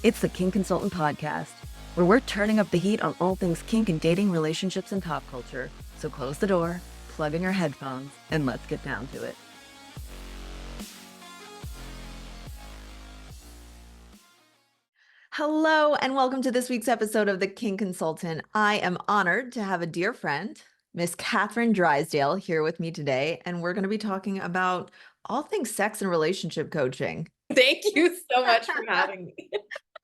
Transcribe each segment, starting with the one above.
It's the Kink Consultant podcast, where we're turning up the heat on all things kink and dating, relationships, and pop culture. So close the door, plug in your headphones, and let's get down to it. Hello, and welcome to this week's episode of the Kink Consultant. I am honored to have a dear friend, Miss Catherine Drysdale, here with me today, and we're going to be talking about all things sex and relationship coaching. Thank you so much for having me.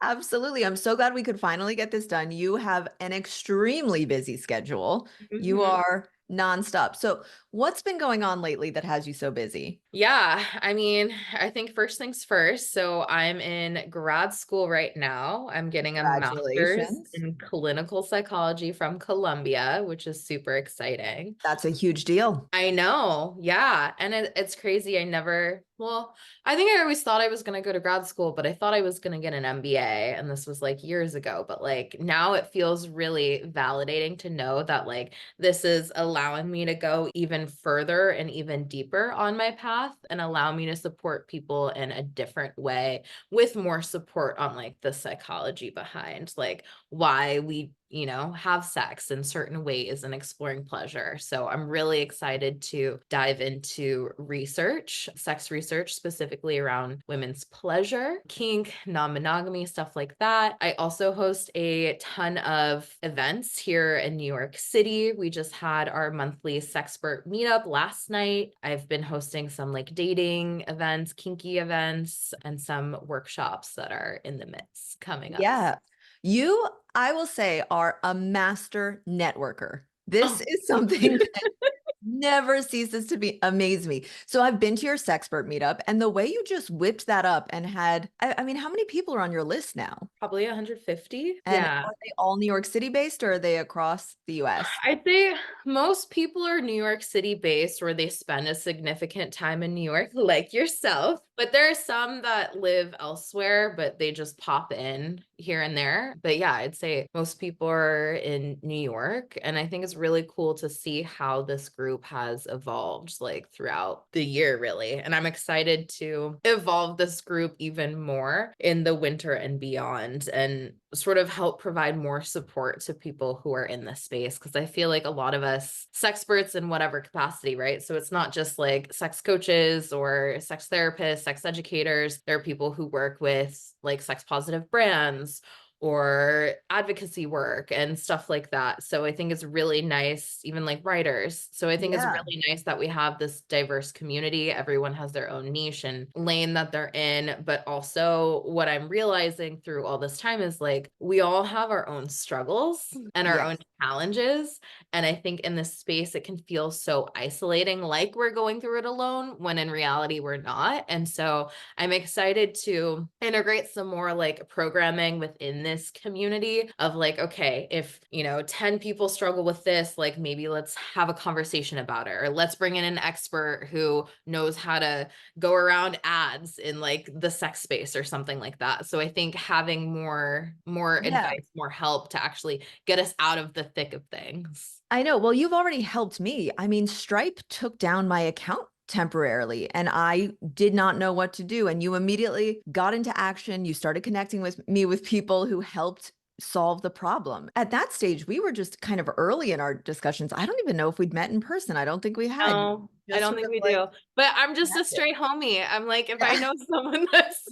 Absolutely. I'm so glad we could finally get this done. You have an extremely busy schedule. You are nonstop. So, what's been going on lately that has you so busy? Yeah, I mean, I think first things first. So I'm in grad school right now. I'm getting a master's Congratulations. in clinical psychology from Columbia, which is super exciting. That's a huge deal. I know. Yeah. And it's crazy. I think I always thought I was going to go to grad school, but I thought I was going to get an MBA. And this was like years ago. But like now it feels really validating to know that like this is allowing me to go even further and even deeper on my path and allow me to support people in a different way with more support on like the psychology behind like why we have sex in certain ways and exploring pleasure. So I'm really excited to dive into research, sex research, specifically around women's pleasure, kink, non-monogamy, stuff like that. I also host a ton of events here in New York City. We just had our monthly Sexpert meetup last night. I've been hosting some like dating events, kinky events, and some workshops that are in the midst coming up. Yeah. You, I will say, are a master networker. This is something that never ceases to amaze me. So I've been to your Sexpert meetup, and the way you just whipped that up and had, I mean, how many people are on your list now? Probably 150. And Yeah. are they all New York City based, or are they across the US? I'd say most people are New York City based or they spend a significant time in New York, like yourself. But there are some that live elsewhere, but they just pop in here and there. But yeah, I'd say most people are in New York. And I think it's really cool to see how this group has evolved like throughout the year, really. And I'm excited to evolve this group even more in the winter and beyond and sort of help provide more support to people who are in this space. Cause I feel like a lot of us sexperts in whatever capacity, right? So it's not just like sex coaches or sex therapists, sex educators. There are people who work with like sex positive brands or advocacy work and stuff like that. So I think it's really nice, even like writers. So I think it's Yeah. really nice that we have this diverse community. Everyone has their own niche and lane that they're in. But also, what I'm realizing through all this time is like we all have our own struggles and our own Yes. challenges. And I think in this space, it can feel so isolating, like we're going through it alone, when in reality, we're not. And so I'm excited to integrate some more like programming within this community of like, okay, if 10 people struggle with this, like maybe let's have a conversation about it, or let's bring in an expert who knows how to go around ads in like the sex space or something like that. So I think having more Yeah. advice, more help to actually get us out of the thick of things. I know. Well, you've already helped me. I mean, Stripe took down my account temporarily and I did not know what to do. And you immediately got into action. You started connecting with me with people who helped solve the problem. At that stage, we were just kind of early in our discussions. I don't even know if we'd met in person. I don't think we had. No, I Just don't sort think of we like do. But I'm just a connected. straight homie. I'm like, if I Yeah, know someone that's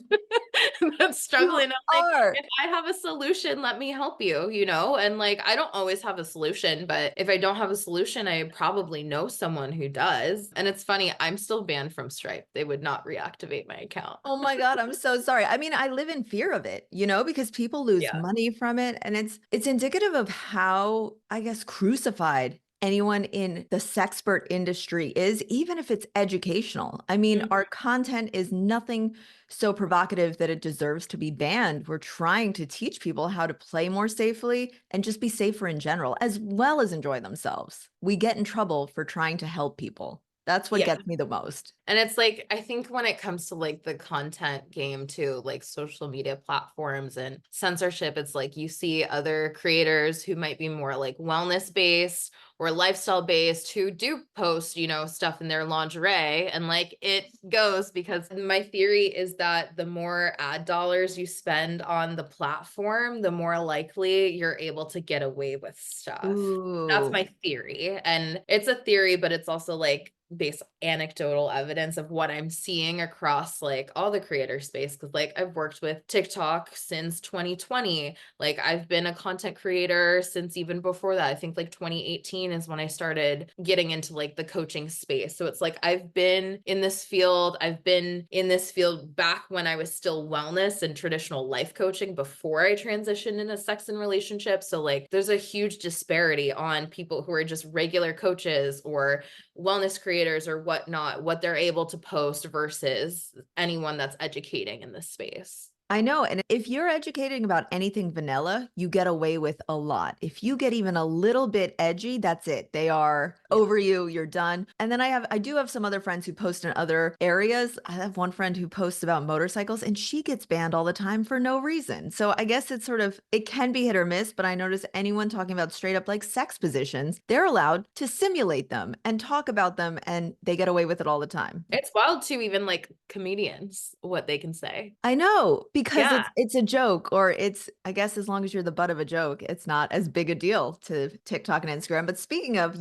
that's you struggling, I'm like, are. if I have a solution, let me help you, And like, I don't always have a solution, but if I don't have a solution, I probably know someone who does. And it's funny, I'm still banned from Stripe. They would not reactivate my account. Oh my God, I'm so sorry. I mean, I live in fear of it, because people lose Yeah. money from it. And it's indicative of how, I guess, crucified anyone in the sexpert industry is, even if it's educational. I mean, our content is nothing so provocative that it deserves to be banned. We're trying to teach people how to play more safely and just be safer in general, as well as enjoy themselves. We get in trouble for trying to help people. That's what Yeah. gets me the most. And it's like, I think when it comes to like the content game too, like social media platforms and censorship, it's like you see other creators who might be more like wellness based or lifestyle based who do post, stuff in their lingerie, and like it goes, because my theory is that the more ad dollars you spend on the platform, the more likely you're able to get away with stuff. That's Ooh. my theory. And it's a theory, but it's also like based anecdotal evidence of what I'm seeing across like all the creator space. Cause like I've worked with TikTok since 2020. Like I've been a content creator since even before that. I think like 2018 is when I started getting into like the coaching space. So it's like I've been in this field. I've been in this field back when I was still wellness and traditional life coaching before I transitioned into sex and relationships. So like there's a huge disparity on people who are just regular coaches or wellness creators or whatnot, what they're able to post versus anyone that's educating in this space. I know. And if you're educating about anything vanilla, you get away with a lot. If you get even a little bit edgy, that's it. They are Yeah. over you, you're done. And then I do have some other friends who post in other areas. I have one friend who posts about motorcycles and she gets banned all the time for no reason. So I guess it's sort of, it can be hit or miss, but I notice anyone talking about straight up like sex positions, they're allowed to simulate them and talk about them and they get away with it all the time. It's wild too, even like comedians, what they can say. I know, because Yeah. it's a joke, or it's, I guess as long as you're the butt of a joke, it's not as big a deal to TikTok and Instagram. But speaking of,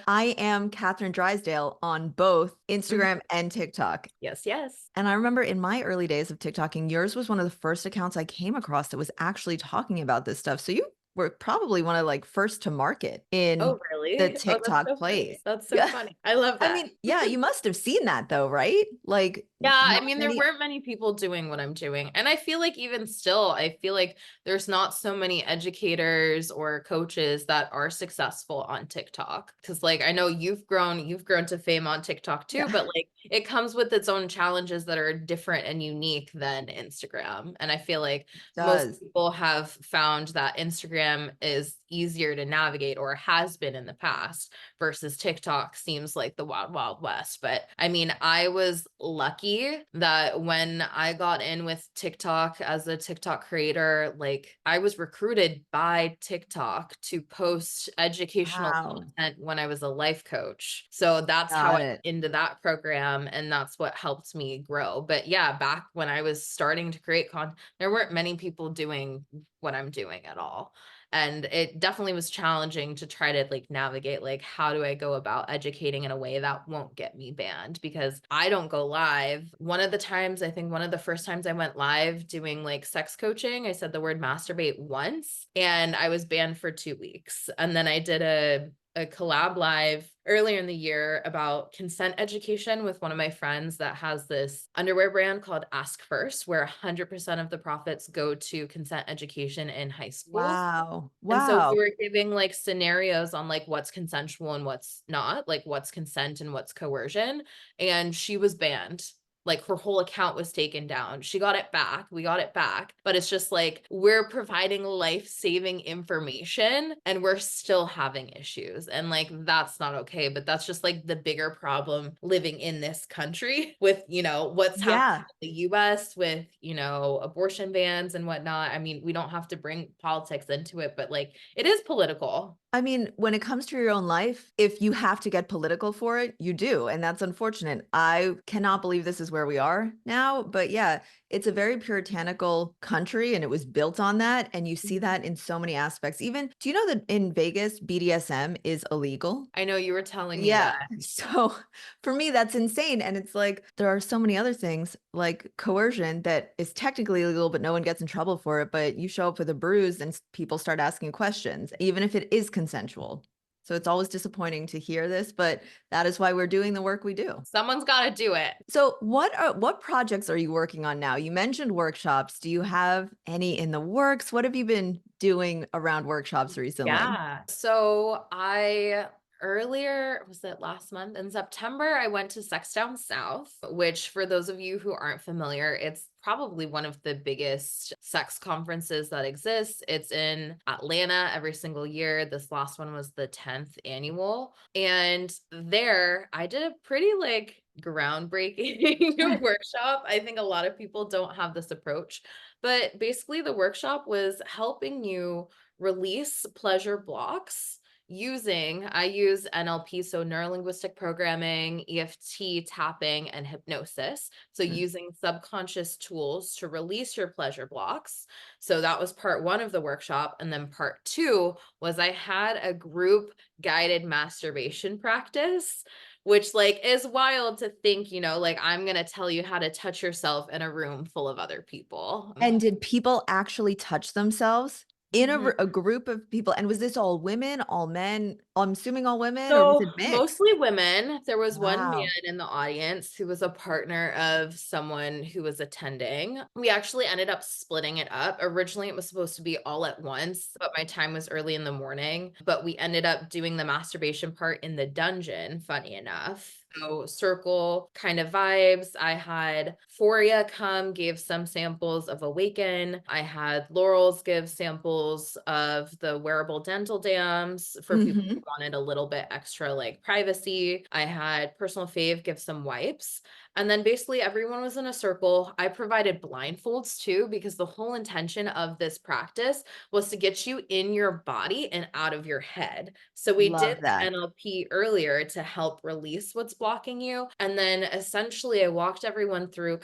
I am Catherine Drysdale on both Mhm. Instagram and TikTok. Yes, yes. And I remember in my early days of TikToking, yours was one of the first accounts I came across that was actually talking about this stuff. So you were probably one of like first to market in Oh, the really? Oh, that's TikTok so funny. place. That's so Yeah. funny. I love I that. mean, yeah, you must have seen that though, right? Like Yeah, I not mean, there many. weren't many people doing what I'm doing. And I feel like even still, I feel like there's not so many educators or coaches that are successful on TikTok. Cause like I know you've grown to fame on TikTok too, Yeah, but like it comes with its own challenges that are different and unique than Instagram. And I feel like it most does. people have found that Instagram is easier to navigate or has been in the past versus TikTok seems like the wild, wild west. But I mean, I was lucky that when I got in with TikTok as a TikTok creator, like I was recruited by TikTok to post educational Wow. content when I was a life coach. So that's how I Got got it. into that program. And that's what helped me grow. But yeah, back when I was starting to create content, there weren't many people doing what I'm doing at all. And it definitely was challenging to try to like navigate, like how do I go about educating in a way that won't get me banned, because I don't go live. One of the times, I think one of the first times I went live doing like sex coaching, I said the word masturbate once and I was banned for 2 weeks. And then I did a collab live earlier in the year about consent education with one of my friends that has this underwear brand called Ask First, where 100% of the profits go to consent education in high schools. Wow. And so we Wow. were giving like scenarios on like what's consensual and what's not, like what's consent and what's coercion. And she was banned. Like her whole account was taken down. She got it back. We got it back. But it's just like we're providing life-saving information and we're still having issues. And like that's not okay. But that's just like the bigger problem living in this country with, what's happening Yeah. in the US with, abortion bans and whatnot. I mean, we don't have to bring politics into it, but like it is political. I mean, when it comes to your own life, if you have to get political for it, you do. And that's unfortunate. I cannot believe this is where we are now. But yeah, it's a very puritanical country and it was built on that. And you see that in so many aspects. Even, do you know that in Vegas, BDSM is illegal? I know you were telling me Yeah. that. So for me, that's insane. And it's like there are so many other things like coercion that is technically illegal, but no one gets in trouble for it. But you show up with a bruise and people start asking questions, even if it is consensual. So it's always disappointing to hear this, but that is why we're doing the work we do. Someone's got to do it. So what projects are you working on now? You mentioned workshops. Do you have any in the works? What have you been doing around workshops recently? Yeah. So I earlier, was it last month in September, I went to Sex Down South, which for those of you who aren't familiar, it's probably one of the biggest sex conferences that exists. It's in Atlanta every single year. This last one was the 10th annual. And there I did a pretty like groundbreaking workshop. I think a lot of people don't have this approach, but basically the workshop was helping you release pleasure blocks I use NLP, so neuro-linguistic programming, EFT tapping, and hypnosis. So Mm. using subconscious tools to release your pleasure blocks. So that was part one of the workshop. And then part two was I had a group guided masturbation practice, which like is wild to think, like I'm going to tell you how to touch yourself in a room full of other people. And did people actually touch themselves in Mhm. a group of people? And was this all women, all men? I'm assuming all women, or was So it mixed? mostly women. There was one man Wow. in the audience who was a partner of someone who was attending. We actually ended up splitting it up. Originally, it was supposed to be all at once, but my time was early in the morning. But we ended up doing the masturbation part in the dungeon, funny enough. So circle kind of vibes. I had Foria come, gave some samples of Awaken. I had Laurels give samples of the wearable dental dams for people Hmm. who wanted a little bit extra like privacy. I had Personal Fave give some wipes. And then basically everyone was in a circle. I provided blindfolds too, because the whole intention of this practice was to get you in your body and out of your head. So we did Love the that. NLP earlier to help release what's blocking you. And then essentially I walked everyone through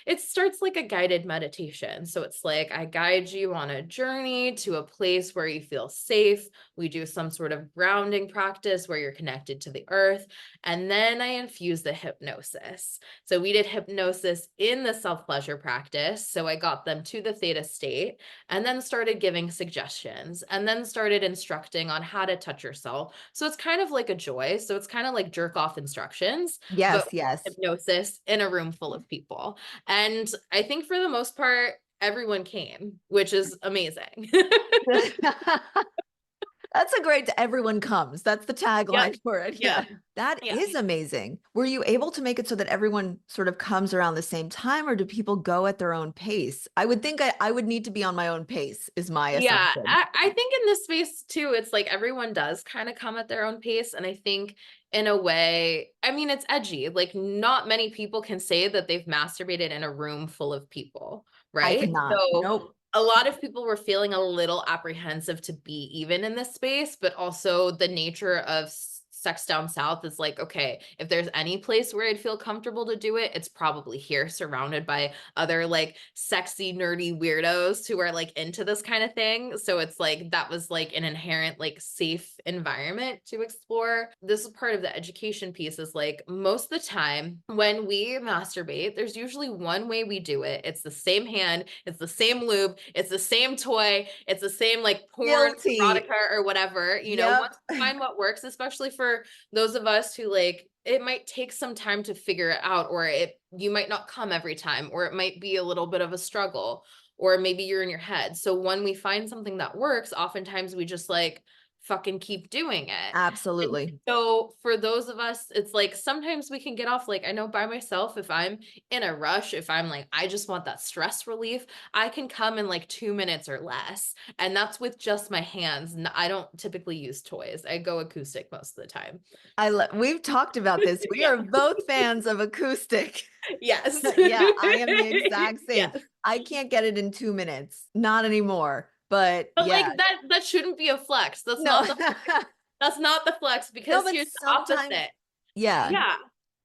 it starts like a guided meditation. So it's like I guide you on a journey to a place where you feel safe. We do some sort of grounding practice where you're connected to the earth. And then I infuse the hypnosis. So we did hypnosis in the self pleasure practice. So I got them to the theta state and then started giving suggestions and then started instructing on how to touch yourself. So it's kind of like a joy. So it's kind of like jerk off instructions, but Yes, yes. hypnosis in a room full of people. And I think for the most part, everyone came, which is amazing. That's a great, everyone comes. That's the Yep. tagline for it. Yeah. Yeah. That Yeah. is amazing. Were you able to make it so that everyone sort of comes around the same time, or do people go at their own pace? I would think I would need to be on my own pace, is my Yeah, assumption. I think in this space too, it's like everyone does kind of come at their own pace. And I think in a way, I mean, it's edgy. Like, not many people can say that they've masturbated in a room full of people, I right? cannot. So Nope. a lot of people were feeling a little apprehensive to be even in this space, but also the nature of Sex Down South is like, okay, if there's any place where I'd feel comfortable to do it, it's probably here, surrounded by other like sexy, nerdy weirdos who are like into this kind of thing. So it's like that was like an inherent, like safe environment to explore. This is part of the education piece is like most of the time when we masturbate, there's usually one way we do it. It's the same hand, it's the same lube, it's the same toy, it's the same like porn, Guilty. erotica, or whatever. Yep. Once you find what works, especially for those of us who like it might take some time to figure it out, or you might not come every time, or it might be a little bit of a struggle, or maybe you're in your head. So when we find something that works, oftentimes we just like fucking keep doing it. And Absolutely. so for those of us, it's like sometimes we can get off, like I know by myself, if I'm in a rush, if I'm like, I just want that stress relief, I can come in like 2 minutes or less. And that's with just my hands. I don't typically use toys. I go acoustic most of the time. We've talked about this. We Yeah. are both fans of acoustic. Yes. Yeah, I am the exact same. Yes. I can't get it in 2 minutes. Not anymore. But But yeah, like that shouldn't be a flex. no. That's not the flex, No, because but here's the sometimes, opposite. yeah, Yeah.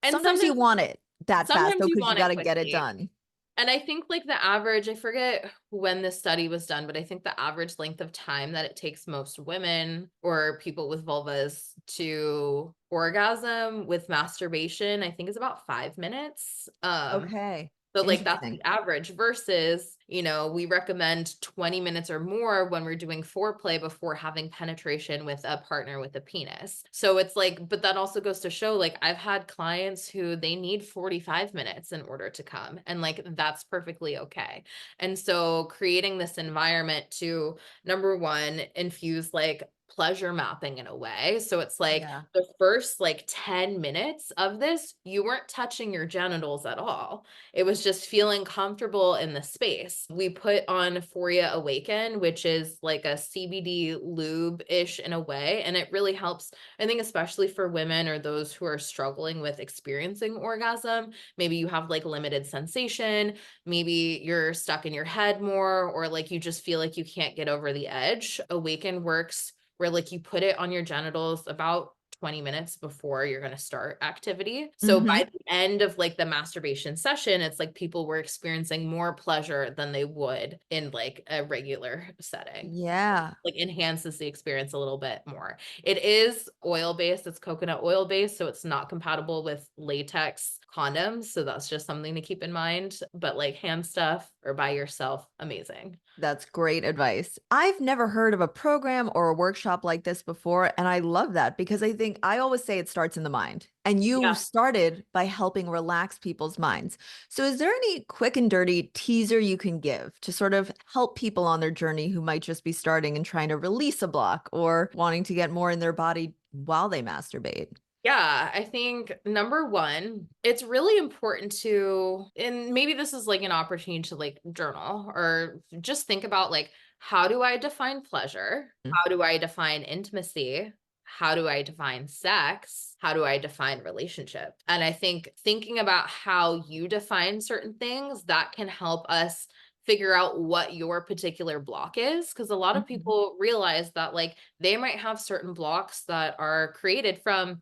And sometimes you want it that fast sometimes though, you because you want got it to get it quickly. done. And I think like the average, I forget when this study was done, but I think the average length of time that it takes most women or people with vulvas to orgasm with masturbation, I think is about 5 minutes. Okay. So like that's Interesting. the average versus We recommend 20 minutes or more when we're doing foreplay before having penetration with a partner with a penis. So it's like, but that also goes to show, like, I've had clients who they need 45 minutes in order to come, and like that's perfectly okay. And so creating this environment to, number one, infuse like pleasure mapping in a way. So it's like Yeah. the first like 10 minutes of this, you weren't touching your genitals at all. It was just feeling comfortable in the space. We put on Euphoria Awaken, which is like a CBD lube-ish in a way. And it really helps, I think, especially for women or those who are struggling with experiencing orgasm. Maybe you have like limited sensation, maybe you're stuck in your head more, or like you just feel like you can't get over the edge. Awaken works where like you put it on your genitals about 20 minutes before you're going to start activity. So by Hmm. the end of like the masturbation session, it's like people were experiencing more pleasure than they would in like a regular setting. Yeah. Like enhances the experience a little bit more. It is oil based, it's coconut oil based, so it's not compatible with latex condoms. So that's just something to keep in mind. But like hand stuff or by yourself, amazing. That's great advice. I've never heard of a program or a workshop like this before, and I love that because I think I always say it starts in the mind. And you Yeah. started by helping relax people's minds. So, is there any quick and dirty teaser you can give to sort of help people on their journey who might just be starting and trying to release a block or wanting to get more in their body while they masturbate? Yeah, I think number one, it's really important to, and maybe this is like an opportunity to like journal or just think about like, how do I define pleasure? How do I define intimacy? How do I define sex? How do I define relationship? And I think thinking about how you define certain things that can help us figure out what your particular block is. Because a lot of Mhm. people realize that like they might have certain blocks that are created from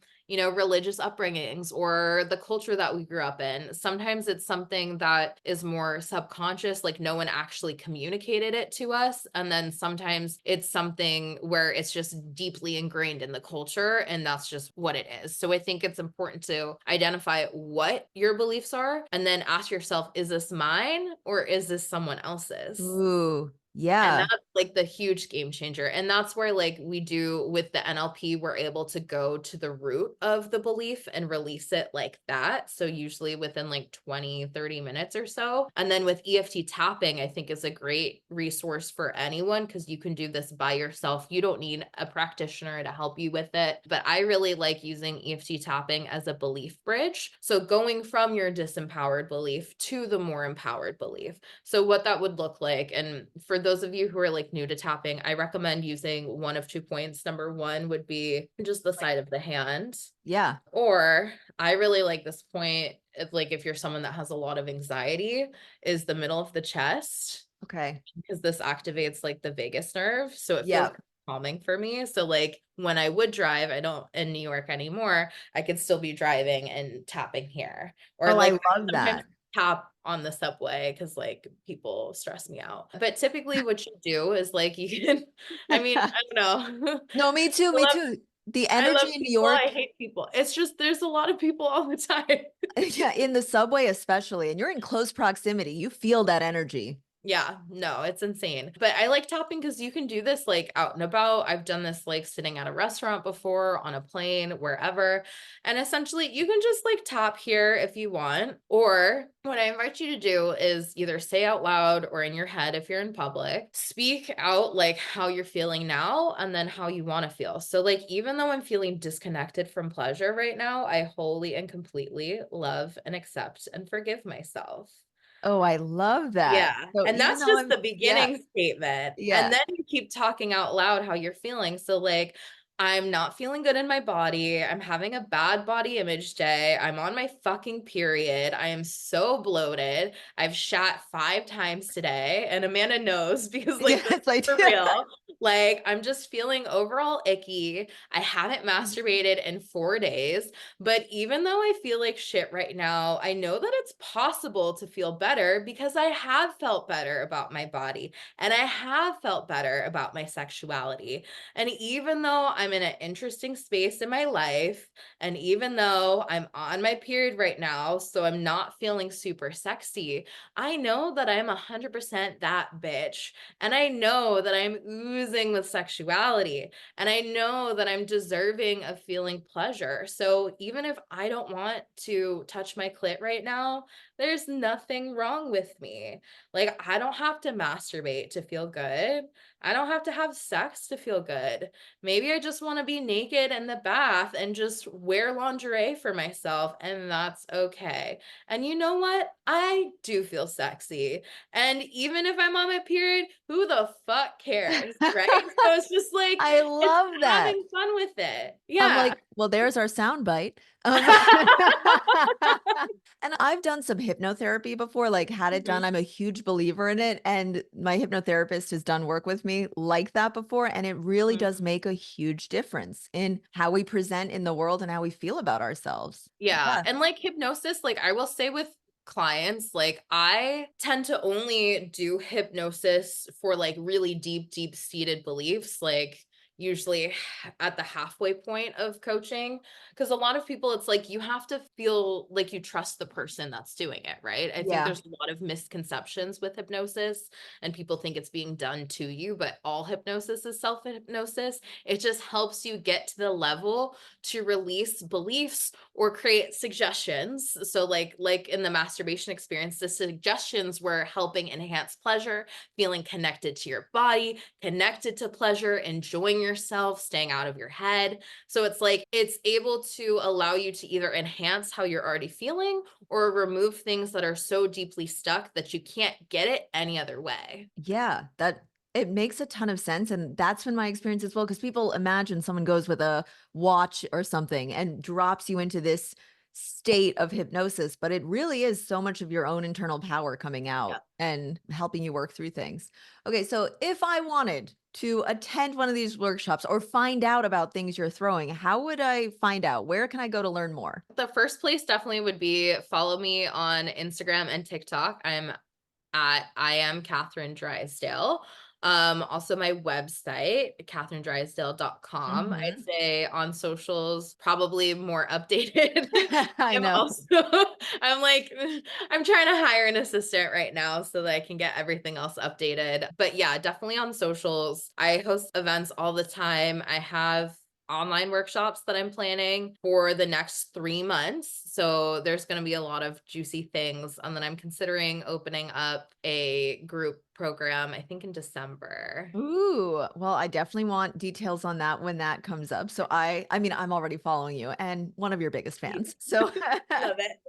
religious upbringings or the culture that we grew up in. Sometimes it's something that is more subconscious, like no one actually communicated it to us. And then sometimes it's something where it's just deeply ingrained in the culture and that's just what it is. So I think it's important to identify what your beliefs are and then ask yourself, is this mine or is this someone else's? Ooh, And yeah. that's like the huge game changer. And that's where like we do with the NLP, we're able to go to the root of the belief and release it like that. So usually within like 20, 30 minutes or so. And then with EFT tapping, I think is a great resource for anyone because you can do this by yourself. You don't need a practitioner to help you with it. But I really like using EFT tapping as a belief bridge. So going from your disempowered belief to the more empowered belief. So what that would look like, and for those of you who are like new to tapping, I recommend using one of 2 points. Number one would be just the side of the hand. Yeah. Or I really like this point, like if you're someone that has a lot of anxiety, is the middle of the chest, Okay. because this activates like the vagus nerve. So it feels Yeah. calming for me. So like when I would drive, I don't in New York anymore, I could still be driving and tapping here. Or Oh, I like love sometimes that. tap on the subway because like people stress me out. But typically what you do is like you can, I mean, I don't know. No, me too. I Me love too. The I love energy in New people. I York, hate people. It's just there's a lot of people all the time. yeah, in the subway especially, and you're in close proximity, you feel that energy. Yeah, no, it's insane. But I like tapping because you can do this like out and about. I've done this like sitting at a restaurant before, on a plane, wherever. And essentially, you can just like tap here if you want. Or what I invite you to do is either say out loud or in your head if you're in public, speak out like how you're feeling now and then how you want to feel. So, like, even though I'm feeling disconnected from pleasure right now, I wholly and completely love and accept and forgive myself. Oh, I love that. Yeah, So and even that's though just I'm, the yeah, beginning statement, and yeah. then you keep talking out loud how you're feeling. So, like, I'm not feeling good in my body. I'm having a bad body image day. I'm on my fucking period. I am so bloated. I've shat 5 times today, and Amanda knows because, like, this is Yes, I for do. real. Like, I'm just feeling overall icky. I haven't masturbated in 4 days. But even though I feel like shit right now, I know that it's possible to feel better because I have felt better about my body and I have felt better about my sexuality. And even though I'm I'm in an interesting space in my life, and even though I'm on my period right now, so I'm not feeling super sexy, I know that I'm 100% that bitch. And I know that I'm oozing with sexuality. And I know that I'm deserving of feeling pleasure. So even if I don't want to touch my clit right now, there's nothing wrong with me. Like, I don't have to masturbate to feel good. I don't have to have sex to feel good. Maybe I just want to be naked in the bath and just wear lingerie for myself, and that's okay. And you know what? I do feel sexy. And even if I'm on my period, who the fuck cares? Right? So it's just like, I it's love that. having fun with it. I'm Yeah. like, well, there's our sound bite. And I've done some hypnotherapy before, like had it Mhm, done. I'm a huge believer in it. And my hypnotherapist has done work with me like that before. And it really mhm. does make a huge difference in how we present in the world and how we feel about ourselves. Yeah, Yeah. and, like, hypnosis, like, I will say with clients, like, I tend to only do hypnosis for, like, really deep, deep-seated beliefs, like, usually at the halfway point of coaching. Because a lot of people, it's like you have to feel like you trust the person that's doing it, right? I think Yeah. there's a lot of misconceptions with hypnosis, and people think it's being done to you, but all hypnosis is self-hypnosis. It just helps you get to the level to release beliefs or create suggestions. So like in the masturbation experience, the suggestions were helping enhance pleasure, feeling connected to your body, connected to pleasure, enjoying yourself, staying out of your head. So it's like it's able to allow you to either enhance how you're already feeling or remove things that are so deeply stuck that you can't get it any other way. Yeah, that it makes a ton of sense, and that's been my experience as well. Because people imagine someone goes with a watch or something and drops you into this state of hypnosis, but it really is so much of your own internal power coming Yeah. out and helping you work through things. Okay, so if I wanted to attend one of these workshops or find out about things you're throwing, how would I find out? Where can I go to learn more? The first place definitely would be follow me on Instagram and TikTok. I'm at I am Catherine Drysdale. Also my website, catherinedrysdale.com. I'd Mhm. say on socials, probably more updated. I I'm know. also, I'm like, I'm trying to hire an assistant right now so that I can get everything else updated. But yeah, definitely on socials. I host events all the time. I have online workshops that I'm planning for the next 3 months. So there's going to be a lot of juicy things. And then I'm considering opening up a group program, I think in December. Ooh, well, I definitely want details on that when that comes up. So I mean, I'm already following you and one of your biggest fans. So Love it.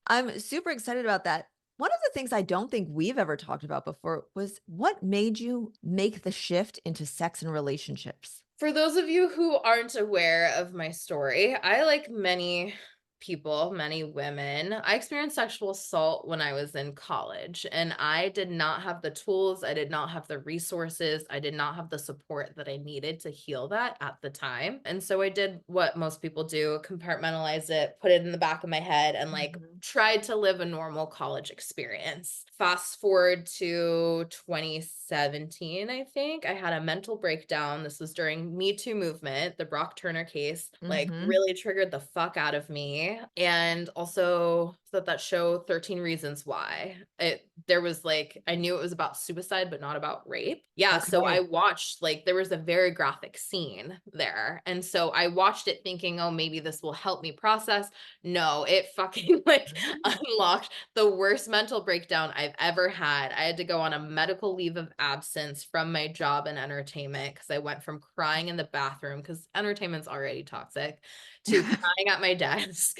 I'm super excited about that. One of the things I don't think we've ever talked about before was what made you make the shift into sex and relationships? For those of you who aren't aware of my story, I, like many people, many women, I experienced sexual assault when I was in college, and I did not have the tools, I did not have the resources, I did not have the support that I needed to heal that at the time. And so I did what most people do, compartmentalize it, put it in the back of my head, and like Mhm. tried to live a normal college experience. Fast forward to 2017, I think. I had a mental breakdown. This was during Me Too movement. The Brock Turner case like Mhm. really triggered the fuck out of me. And also that show 13 Reasons Why. There was like I knew it was about suicide but not about rape. Yeah, so I Okay. watched like there was a very graphic scene there. And so I watched it thinking, "Oh, maybe this will help me process." No, it fucking like unlocked the worst mental breakdown I've ever had. I had to go on a medical leave of absence from my job in entertainment because I went from crying in the bathroom because entertainment's already toxic to crying at my desk.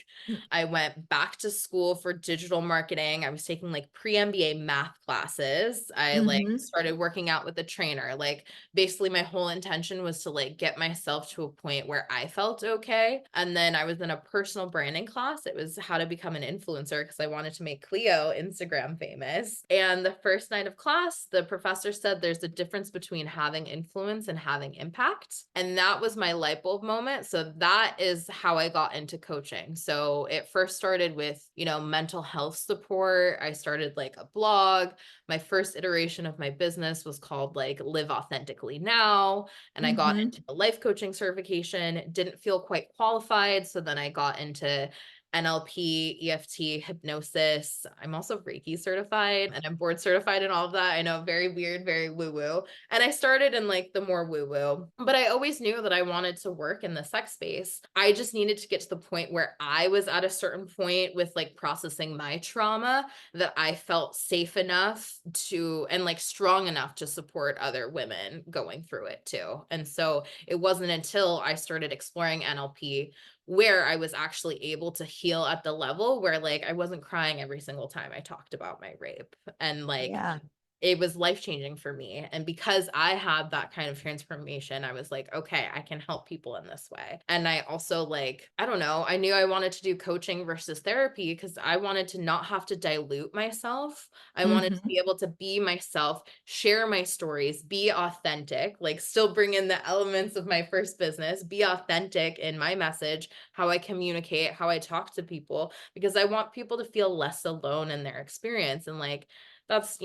I went back to school for digital marketing. I was taking like pre-MBA math classes. I like Mhm. started working out with a trainer. Like basically my whole intention was to like get myself to a point where I felt okay. And then I was in a personal branding class. It was how to become an influencer because I wanted to make Cleo Instagram famous. And the first night of class, the professor said there's a difference between having influence and having impact. And that was my light bulb moment. So that is how I got into coaching. So it first started with, mental health support. I started like a blog. My first iteration of my business was called like Live Authentically Now. And I got Hmm. into the life coaching certification, didn't feel quite qualified. So then I got into NLP, EFT, hypnosis. I'm also Reiki certified and I'm board certified and all of that. I know, very weird, very woo woo. And I started in like the more woo woo, but I always knew that I wanted to work in the sex space. I just needed to get to the point where I was at a certain point with like processing my trauma that I felt safe enough to, and like strong enough to support other women going through it too. And so it wasn't until I started exploring NLP where I was actually able to heal at the level where like I wasn't crying every single time I talked about my rape. And like Yeah. it was life changing for me. And because I had that kind of transformation, I was like, okay, I can help people in this way. And I also like, I don't know, I knew I wanted to do coaching versus therapy because I wanted to not have to dilute myself. I wanted to Hmm. be able to be myself, share my stories, be authentic, like still bring in the elements of my first business, be authentic in my message, how I communicate, how I talk to people, because I want people to feel less alone in their experience. And like, that's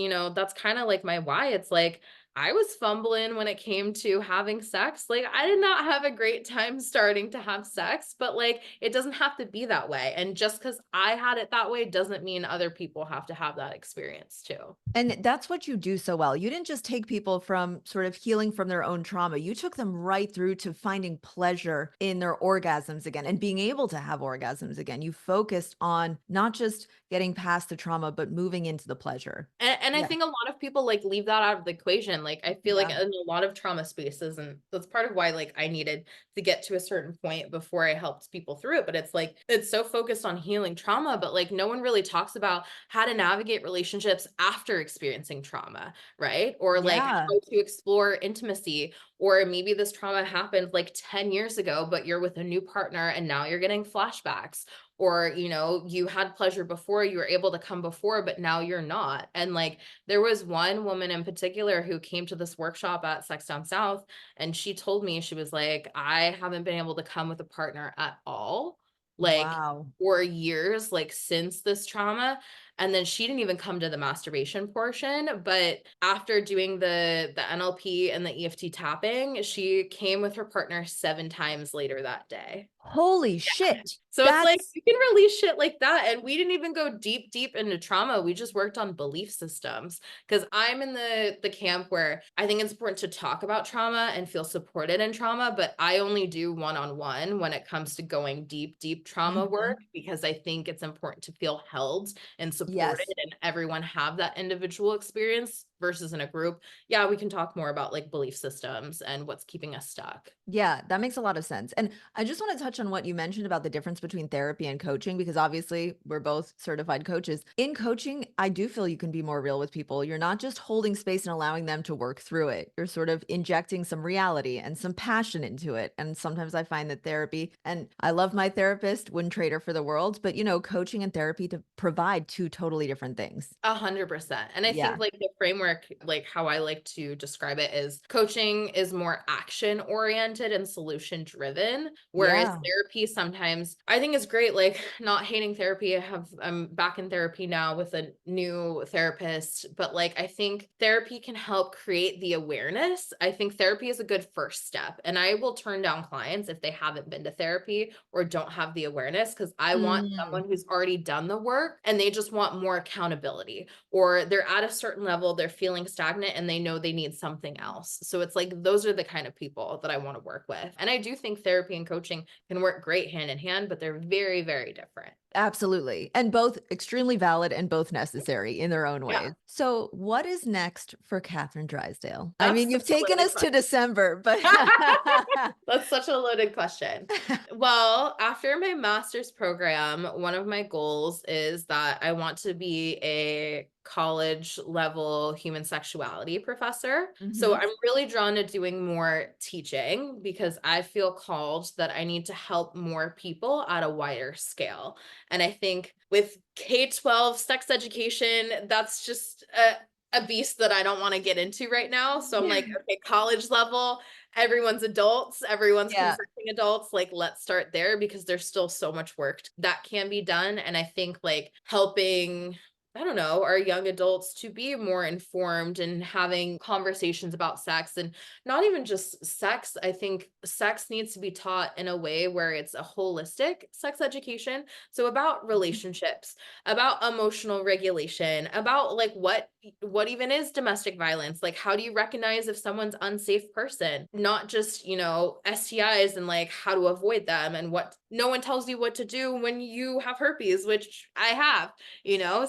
kind of like my why. It's like I was fumbling when it came to having sex. Like I did not have a great time starting to have sex, but like it doesn't have to be that way. And just because I had it that way doesn't mean other people have to have that experience too. And that's what you do so well. You didn't just take people from sort of healing from their own trauma. You took them right through to finding pleasure in their orgasms again and being able to have orgasms again. You focused on not just getting past the trauma, but moving into the pleasure. And I Yeah. think a lot of people like leave that out of the equation. Like I feel like Yeah. in a lot of trauma spaces, and that's part of why like I needed to get to a certain point before I helped people through it. But it's like it's so focused on healing trauma, but like no one really talks about how to navigate relationships after experiencing trauma, right? Or like Yeah. how to explore intimacy. Or maybe this trauma happened like 10 years ago, but you're with a new partner and now you're getting flashbacks, or you had pleasure before, you were able to come before, but now you're not. And like there was one woman in particular who came to this workshop at Sex Down South, and she told me, she was like, I haven't been able to come with a partner at all, like Wow. for years, like since this trauma. And then she didn't even come to the masturbation portion, but after doing the NLP and the EFT tapping, she came with her partner 7 times later that day. Holy shit. So it's like That's you can release shit like that. And we didn't even go deep, deep into trauma. We just worked on belief systems. Because I'm in the camp where I think it's important to talk about trauma and feel supported in trauma, but I only do one-on-one when it comes to going deep, deep trauma Mhm. work, because I think it's important to feel held and supported Yes. and everyone have that individual experience versus in a group. Yeah, we can talk more about like belief systems and what's keeping us stuck. Yeah, that makes a lot of sense. And I just want to touch on what you mentioned about the difference between therapy and coaching, because obviously we're both certified coaches. In coaching, I do feel you can be more real with people. You're not just holding space and allowing them to work through it. You're sort of injecting some reality and some passion into it. And sometimes I find that therapy, and I love my therapist, wouldn't trade her for the world, but coaching and therapy to provide two totally different things. 100%. And I think Yeah. like the framework, like how I like to describe it, is coaching is more action oriented and solution driven, whereas Yeah. therapy sometimes I think is great. Like not hating therapy. I'm back in therapy now with a new therapist, but like I think therapy can help create the awareness. I think therapy is a good first step. And I will turn down clients if they haven't been to therapy or don't have the awareness, because I want Mm. someone who's already done the work and they just want more accountability, or they're at a certain level, they're feeling stagnant and they know they need something else. So it's like those are the kind of people that I want to work with. And I do think therapy and coaching can work great hand in hand, but they're very, very different. Absolutely. And both extremely valid and both necessary in their own Yeah, ways. So, what is next for Catherine Drysdale? I that's mean, such you've a taken loaded us to question. December, but That's such a loaded question. Well, after my master's program, one of my goals is that I want to be a college level human sexuality professor. So Mhm. I'm really drawn to doing more teaching because I feel called that I need to help more people at a wider scale. And I think with K-12 sex education, that's just a beast that I don't want to get into right now. So I'm Yeah. like, okay, college level, everyone's adults, everyone's Yeah. consenting adults. Like, let's start there because there's still so much work that can be done. And I think like helping, I don't know, our young adults to be more informed and having conversations about sex, and not even just sex. I think sex needs to be taught in a way where it's a holistic sex education. So about relationships, about emotional regulation, about like what even is domestic violence? Like, how do you recognize if someone's unsafe person? Not just, STIs and like how to avoid them, and what no one tells you what to do when you have herpes, which I have,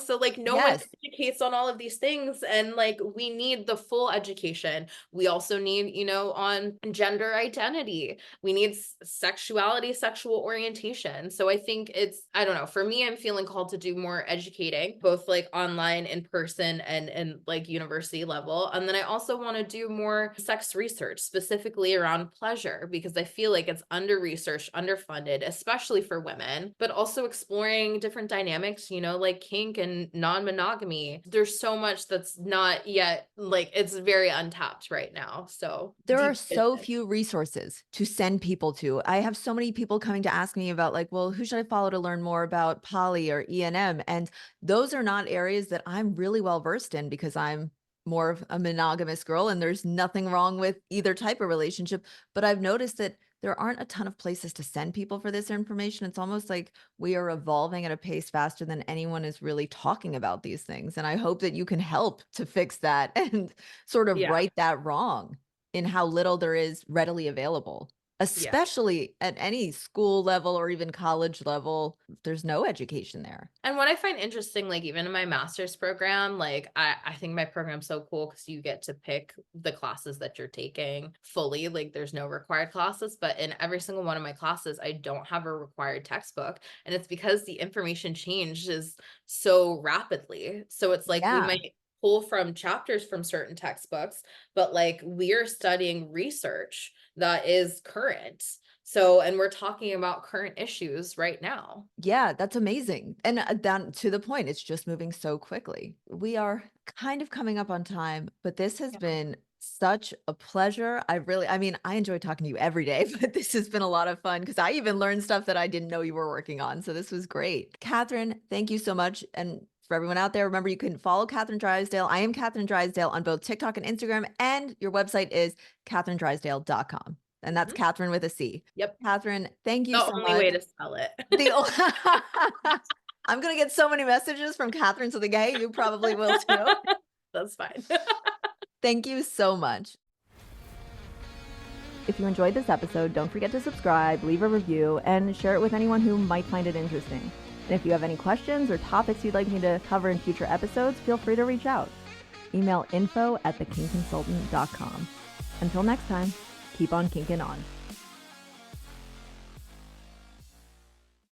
so like no one Yes. educates on all of these things, and like we need the full education. We also need, on gender identity. We need sexuality, sexual orientation. So I think I don't know, for me, I'm feeling called to do more educating, both like online, in person, and like university level. And then I also want to do more sex research, specifically around pleasure, because I feel like it's under researched, underfunded, especially for women, but also exploring different dynamics, like kink and non-monogamy. There's so much that's not yet, like, it's very untapped right now. So There are deep so business. few resources to send people to. I have so many people coming to ask me about like, well, who should I follow to learn more about poly or E&M? And those are not areas that I'm really well versed in because I'm more of a monogamous girl and there's nothing wrong with either type of relationship. But I've noticed that there aren't a ton of places to send people for this information. It's almost like we are evolving at a pace faster than anyone is really talking about these things. And I hope that you can help to fix that and sort of Yeah. right that wrong in how little there is readily available, Yeah. especially at any school level or even college level. There's no education there. And what I find interesting, like even in my master's program, like I think my program's so cool because you get to pick the classes that you're taking fully. Like there's no required classes, but in every single one of my classes, I don't have a required textbook. And it's because the information changes so rapidly. So it's like we Yeah. might pull from chapters from certain textbooks, but like we're studying research that is current. So, and we're talking about current issues right now. Yeah, that's amazing. And that to the point, it's just moving so quickly. We are kind of coming up on time, but this has Yeah. been such a pleasure. I mean, I enjoy talking to you every day, but this has been a lot of fun because I even learned stuff that I didn't know you were working on. So this was great. Catherine, thank you so much. And for everyone out there, remember you can follow Catherine Drysdale. I am Catherine Drysdale on both TikTok and Instagram, and your website is catherinedrysdale.com. And that's Mhm. Catherine with a C. Yep. Catherine, thank you The so only much. way to spell it. The I'm gonna get so many messages from Catherine to the gay, you probably will too. That's fine. Thank you so much. If you enjoyed this episode, don't forget to subscribe, leave a review, and share it with anyone who might find it interesting. And if you have any questions or topics you'd like me to cover in future episodes, feel free to reach out. Email info@thekinkconsultant.com. Until next time, keep on kinking on.